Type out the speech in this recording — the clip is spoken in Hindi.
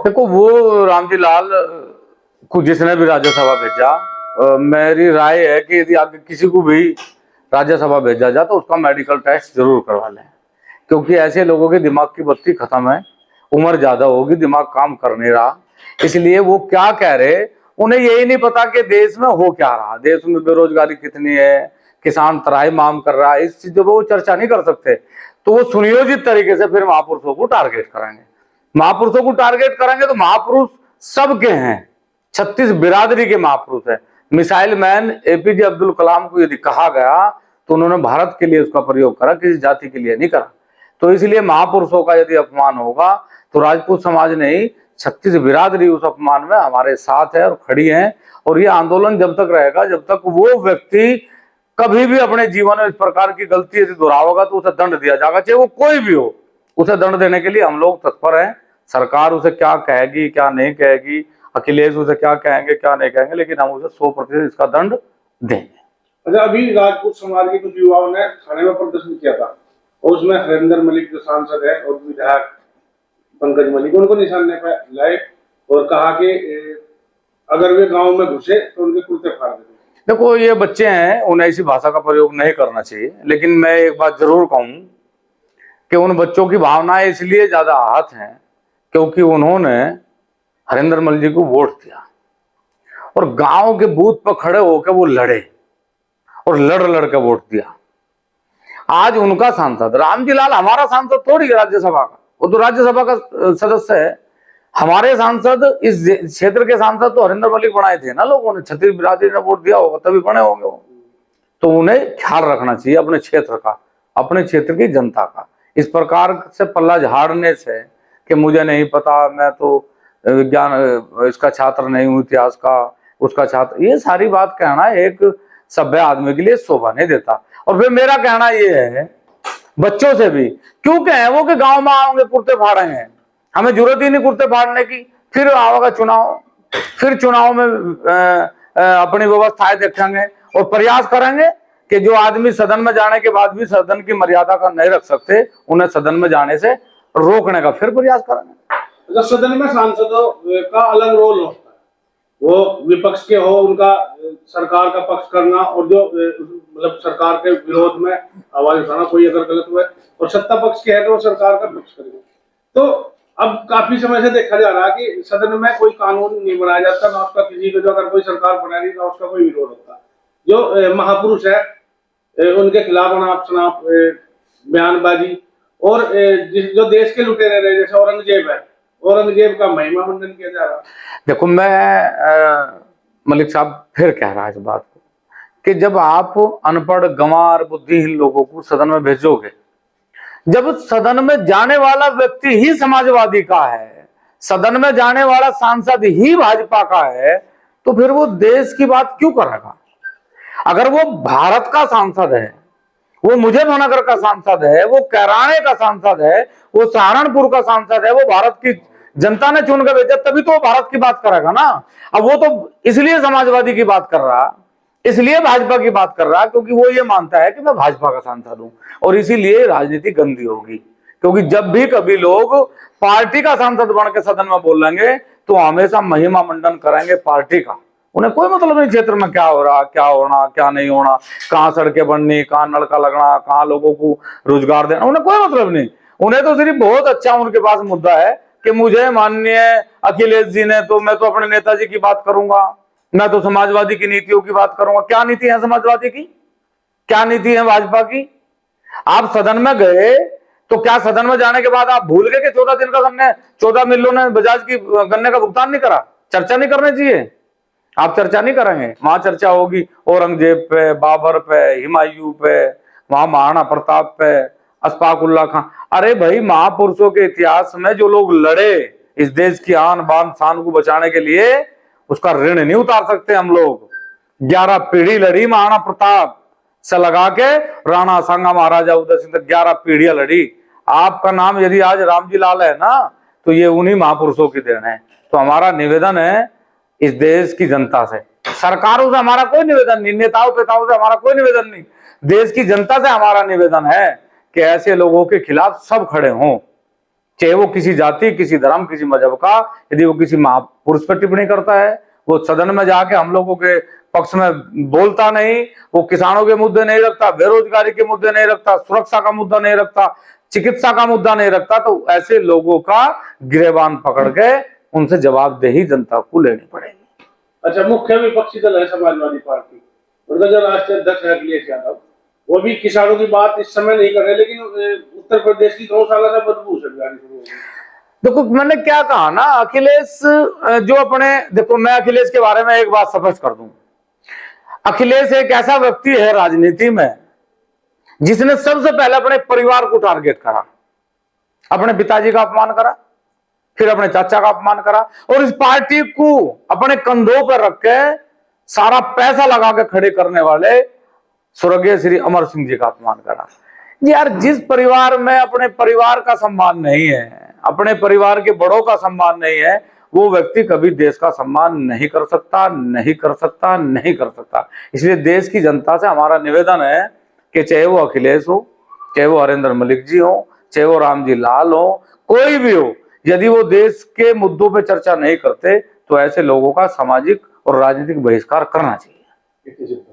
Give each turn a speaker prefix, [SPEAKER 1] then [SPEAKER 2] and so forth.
[SPEAKER 1] देखो वो रामजी लाल को जिसने भी राज्यसभा भेजा, मेरी राय है कि यदि आगे किसी को भी राज्यसभा भेजा जाए तो उसका मेडिकल टेस्ट जरूर करवा लें, क्योंकि ऐसे लोगों के दिमाग की बत्ती खत्म है, उम्र ज्यादा होगी, दिमाग काम कर नहीं रहा। इसलिए वो क्या कह रहे, उन्हें यही नहीं पता कि देश में हो क्या रहा, देश में बेरोजगारी कितनी है, किसान त्राही माम कर रहा है, इस चीजों पर वो चर्चा नहीं कर सकते। तो वो सुनियोजित तरीके से फिर महापुरुषों को टारगेट करेंगे। महापुरुषों को टारगेट करेंगे तो महापुरुष सबके हैं, 36 बिरादरी के महापुरुष है। Missile man APJ Abdul Kalam को यदि कहा गया तो उन्होंने भारत के लिए उसका प्रयोग करा, किसी जाति के लिए नहीं करा। तो इसलिए महापुरुषों का यदि अपमान होगा तो राजपूत समाज नहीं, 36 बिरादरी उस अपमान में हमारे साथ है और खड़ी है। और ये आंदोलन जब तक रहेगा, जब तक वो व्यक्ति कभी भी अपने जीवन में इस प्रकार की गलती यदि दोहराएगा तो उसे दंड दिया जाएगा, चाहे वो कोई भी हो। उसे दंड देने के लिए हम लोग तत्पर हैं। सरकार उसे क्या कहेगी क्या नहीं कहेगी, अखिलेश उसे क्या कहेंगे क्या नहीं कहेंगे, लेकिन हम उसे 100% इसका दंड देंगे।
[SPEAKER 2] अच्छा, अभी राजपूत समाज के कुछ युवाओं ने थाने में प्रदर्शन किया था और उसमें हरिंदर मलिक जो सांसद है और विधायक पंकज मलिक, उनको निशाने पर लाए और कहा कि अगर वे गांव में घुसे तो उनके कुर्ते फाड़ देंगे।
[SPEAKER 1] देखो ये बच्चे हैं, उन्हें ऐसी भाषा का प्रयोग नहीं करना चाहिए, लेकिन मैं एक बात जरूर कहूं कि उन बच्चों की भावनाएं इसलिए ज्यादा आहत हैं क्योंकि उन्होंने हरिंदर मलिक जी को वोट दिया और गांव के बूथ पर खड़े होकर वो लड़े और लड़ के वोट दिया। आज उनका सांसद रामजी लाल हमारा सांसद थोड़ी राज्यसभा का, वो तो राज्यसभा का सदस्य है। हमारे सांसद, इस क्षेत्र के सांसद तो हरिंदर मलिक बनाए थे ना लोगों ने, 36 बिरादरी ने वोट दिया होगा तभी बने होंगे वो। तो उन्हें ख्याल रखना चाहिए अपने क्षेत्र का, अपने क्षेत्र की जनता का। इस प्रकार से पल्ला झाड़ने से कि मुझे नहीं पता, मैं तो विज्ञान इसका छात्र नहीं हूं, इतिहास का उसका छात्र, ये सारी बात कहना एक सभ्य आदमी के लिए शोभा नहीं देता। और फिर मेरा कहना ये है बच्चों से भी, क्यों कहें वो कि गांव में आओगे कुर्ते फाड़ेंगे, हमें जरूरत ही नहीं कुर्ते फाड़ने की। फिर आएगा चुनाव, फिर चुनाव में अपनी व्यवस्थाएं देखेंगे और प्रयास करेंगे कि जो आदमी सदन में जाने के बाद भी सदन की मर्यादा का नहीं रख सकते, उन्हें सदन में जाने से रोकने का फिर प्रयास करेंगे।
[SPEAKER 2] जब सदन में सांसदों का अलग रोल होता है, वो विपक्ष के हो उनका सरकार का पक्ष करना और जो मतलब सरकार के विरोध में आवाज उठाना, कोई अगर गलत हुआ, और सत्ता पक्ष के है तो वो सरकार का पक्ष करेगा। तो अब काफी समय से देखा जा रहा है कि सदन में कोई कानून नहीं बनाया जाता, ना उसका किसी को, जो अगर कोई सरकार बना रही ना उसका कोई विरोध होता। जो महापुरुष है उनके खिलाफ अनाप शनाप बयानबाजी और जो देश के लुटेरे रहे जैसे औरंगजेब है, औरंगजेब का महिमा मंडन किया जा रहा।
[SPEAKER 1] देखो मैं मलिक साहब फिर कह रहा है इस बात को कि जब आप अनपढ़ गंवार बुद्धिहीन लोगों को सदन में भेजोगे, जब सदन में जाने वाला व्यक्ति ही समाजवादी का है, सदन में जाने वाला सांसद ही भाजपा का है, तो फिर वो देश की बात क्यों करेगा? अगर वो भारत का सांसद है, वो मुजफ्फरनगर का सांसद है, वो कैराने का सांसद है, वो सहारनपुर का सांसद है, वो भारत की जनता ने चुन कर भेजा, तभी तो भारत की बात करेगा ना। अब वो तो इसलिए समाजवादी की बात कर रहा, इसलिए भाजपा की बात कर रहा, क्योंकि वो ये मानता है कि मैं भाजपा का सांसद हूं, और इसीलिए राजनीति गंदी होगी। क्योंकि जब भी कभी लोग पार्टी का सांसद बन के सदन में बोलेंगे तो हमेशा महिमा मंडन करेंगे पार्टी का। उन्हें कोई मतलब नहीं क्षेत्र में क्या हो रहा, क्या होना, क्या नहीं होना, कहाँ सड़कें बननी, कहाँ नलका लगना, कहाँ लोगों को रोजगार देना, उन्हें कोई मतलब नहीं। उन्हें तो सिर्फ बहुत अच्छा उनके पास मुद्दा है कि मुझे माननीय अखिलेश जी ने, तो मैं तो अपने नेताजी की बात करूंगा, मैं तो समाजवादी की नीतियों की बात करूंगा। क्या नीति है समाजवादी की, क्या नीति है भाजपा की? आप सदन में गए तो क्या सदन में जाने के बाद आप भूल गए कि 14 दिन का गन्ने, 14 मिलों ने बजाज की गन्ने का भुगतान नहीं करा? चर्चा नहीं करनी चाहिए, आप चर्चा नहीं करेंगे। वहां चर्चा होगी औरंगजेब पे, बाबर पे, हुमायूं पे, वहां महाराणा प्रताप पे, अशफाकुल्ला खां। अरे भाई, महापुरुषों के इतिहास में जो लोग लड़े इस देश की आन बान शान को बचाने के लिए, उसका ऋण नहीं उतार सकते हम लोग। 11 पीढ़ी लड़ी महाराणा प्रताप से लगा के राणा सांगा महाराजा उदय सिंह तक 11 पीढ़ियां लड़ी। आपका नाम यदि आज रामजी लाल है ना, तो ये उन्हीं महापुरुषों की देन है। तो हमारा निवेदन है इस देश की जनता से, सरकारों से हमारा कोई निवेदन नहीं, नेताओं पेताओं से हमारा कोई निवेदन नहीं, देश की जनता से हमारा निवेदन है कि ऐसे लोगों के खिलाफ सब खड़े हों चाहे वो किसी जाति, किसी धर्म, किसी मजहब का, यदि वो किसी महापुरुष पर टिप्पणी करता है, वो सदन में जाके हम लोगों के पक्ष में बोलता नहीं, वो किसानों के मुद्दे नहीं रखता, बेरोजगारी के मुद्दे नहीं रखता, सुरक्षा का मुद्दा नहीं रखता, चिकित्सा का मुद्दा नहीं रखता, तो ऐसे लोगों का गिरेबान पकड़ के उनसे जवाबदेही जनता को लेनी पड़ेगी।
[SPEAKER 2] अच्छा, मुख्य विपक्षी दल है समाजवादी पार्टी, उनका जो राष्ट्रीय अध्यक्ष है अखिलेश यादव, वो भी किसानों की बात इस समय नहीं कर रहे, लेकिन उत्तर प्रदेश की गौशाला से बदबू से गाड़ी शुरू हो गई।
[SPEAKER 1] देखो मैंने क्या कहा ना, अखिलेश जो अपने, देखो मैं अखिलेश के बारे में एक बात स्पष्ट कर दूं, अखिलेश एक ऐसा व्यक्ति है राजनीति में जिसने सबसे पहले अपने परिवार को टारगेट करा, अपने पिताजी का अपमान करा, फिर अपने चाचा का अपमान करा, और इस पार्टी को अपने कंधों पर रख के सारा पैसा लगा के खड़े करने वाले स्वर्गीय श्री अमर सिंह जी का अपमान करा। यार, जिस परिवार में अपने परिवार का सम्मान नहीं है, अपने परिवार के बड़ों का सम्मान नहीं है, वो व्यक्ति कभी देश का सम्मान नहीं कर सकता, नहीं कर सकता, नहीं कर सकता। इसलिए देश की जनता से हमारा निवेदन है कि चाहे वो अखिलेश हो, चाहे वो हरेंद्र मलिक जी हो, चाहे वो रामजी लाल हो, कोई भी हो, यदि वो देश के मुद्दों पर चर्चा नहीं करते तो ऐसे लोगों का सामाजिक और राजनीतिक बहिष्कार करना चाहिए।